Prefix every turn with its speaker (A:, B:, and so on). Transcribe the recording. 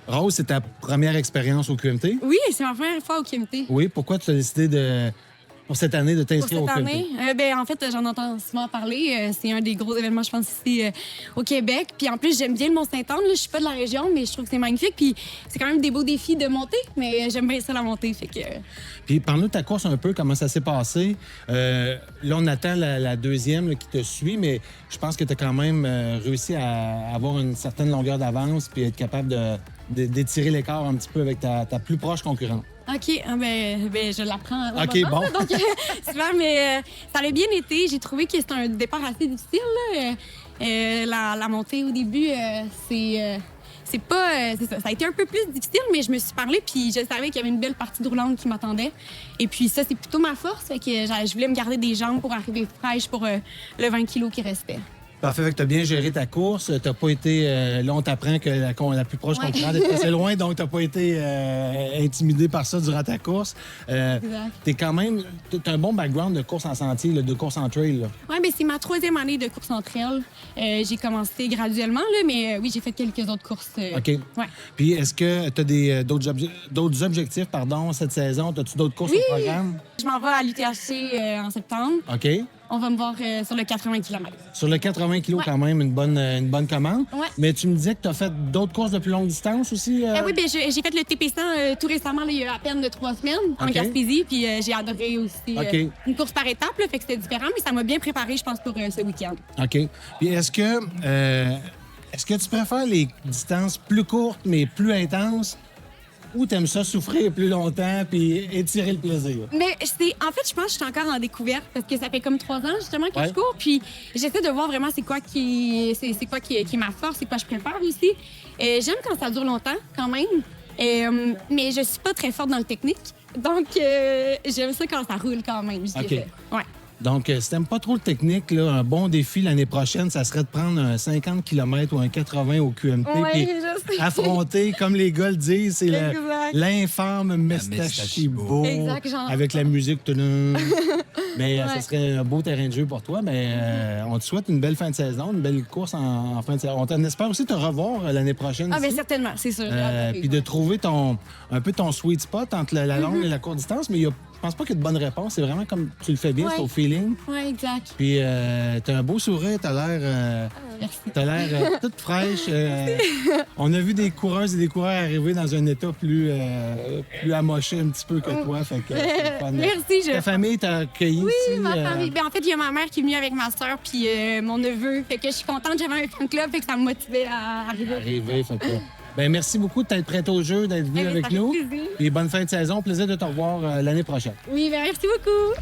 A: Rose, c'est ta première expérience au QMT?
B: Oui, c'est ma première fois au QMT.
A: Oui, pourquoi tu as décidé pour cette année de
B: Pour
A: t'inscrire
B: cette
A: au QMT?
B: année, en fait, j'en entends souvent parler. C'est un des gros événements, je pense, ici au Québec. Puis en plus, j'aime bien le Mont-Saint-Anne. Je suis pas de la région, mais je trouve que c'est magnifique. Puis c'est quand même des beaux défis de monter, mais j'aime bien ça, la montée. Fait que...
A: Puis parle-nous de ta course un peu, comment ça s'est passé. Là, on attend la deuxième là, qui te suit, mais je pense que tu as quand même réussi à avoir une certaine longueur d'avance puis être capable d'étirer l'écart un petit peu avec ta plus proche concurrente.
B: OK, je l'apprends.
A: OK, bon.
B: Donc, super, mais ça a bien été. J'ai trouvé que c'était un départ assez difficile. Là. La montée au début, c'est pas... c'est ça. Ça a été un peu plus difficile, mais je me suis parlé, puis je savais qu'il y avait une belle partie de roulante qui m'attendait. Et puis ça, c'est plutôt ma force. Fait que je voulais me garder des jambes pour arriver fraîche pour le 20 kilos qui restait.
A: Parfait, fait que tu as bien géré ta course. Tu pas été. Là, on t'apprend que la plus proche concurrente est assez loin, donc tu pas été intimidé par ça durant ta course. T'es quand même. T'as un bon background de course en sentier, là, de course en trail.
B: Oui, mais c'est ma 3e année de course en trail. J'ai commencé graduellement, là, mais oui, j'ai fait quelques autres courses.
A: OK.
B: Ouais.
A: Puis est-ce que tu as d'autres objectifs cette saison? As-tu d'autres courses au programme?
B: Je m'en vais à l'UTHC en septembre.
A: OK.
B: On va me voir sur le 80 km.
A: Sur le 80 kg, quand même, une bonne commande.
B: Ouais.
A: Mais tu me disais que tu as fait d'autres courses de plus longue distance aussi?
B: Oui, j'ai fait le TP100 tout récemment, là, il y a à peine de 3 semaines, en Gaspésie. Puis j'ai adoré aussi une course par étapes, là, fait que c'était différent, mais ça m'a bien préparé, je pense, pour ce week-end.
A: OK. Puis est-ce que tu préfères les distances plus courtes, mais plus intenses? Ou t'aimes ça souffrir plus longtemps puis étirer le plaisir?
B: Mais en fait, je pense que je suis encore en découverte parce que ça fait comme 3 ans justement que je cours. Puis j'essaie de voir vraiment c'est quoi qui est ma force, c'est quoi je préfère aussi. J'aime quand ça dure longtemps quand même, mais je suis pas très forte dans le technique. Donc j'aime ça quand ça roule quand même, je dirais. Ouais.
A: Donc, si t'aimes pas trop le technique, là, un bon défi l'année prochaine, ça serait de prendre un 50 km ou un 80 au QMT.
B: Oui,
A: puis affronter, comme les gars le disent, c'est l'infâme Mestachibo.
B: Exact, genre.
A: Avec la musique. Mais ça serait un beau terrain de jeu pour toi. Mais on te souhaite une belle fin de saison, une belle course en fin de saison. On espère aussi te revoir l'année prochaine.
B: Ah, bien certainement, c'est sûr.
A: Puis de trouver un peu ton sweet spot entre la longue et la courte distance. Mais je pense pas qu'il y a de bonnes réponses. C'est vraiment comme tu le fais bien, c'est au feeling.
B: Oui, exact.
A: Puis t'as un beau sourire, t'as l'air toute fraîche. On a vu des coureuses et des coureurs arriver dans un état plus amoché un petit peu que toi. Fait que,
B: merci,
A: Ta famille t'a accueilli
B: oui,
A: ici?
B: Ma famille. En fait, il y a ma mère qui est venue avec ma soeur puis mon neveu. Fait que je suis contente, j'avais un fan club, fait que ça me motivait à arriver.
A: Fait que... merci beaucoup de t'être prête au jeu, d'être venu avec nous.
B: Plaisir.
A: Puis bonne fin de saison. Plaisir de te revoir l'année prochaine.
B: Oui, merci beaucoup.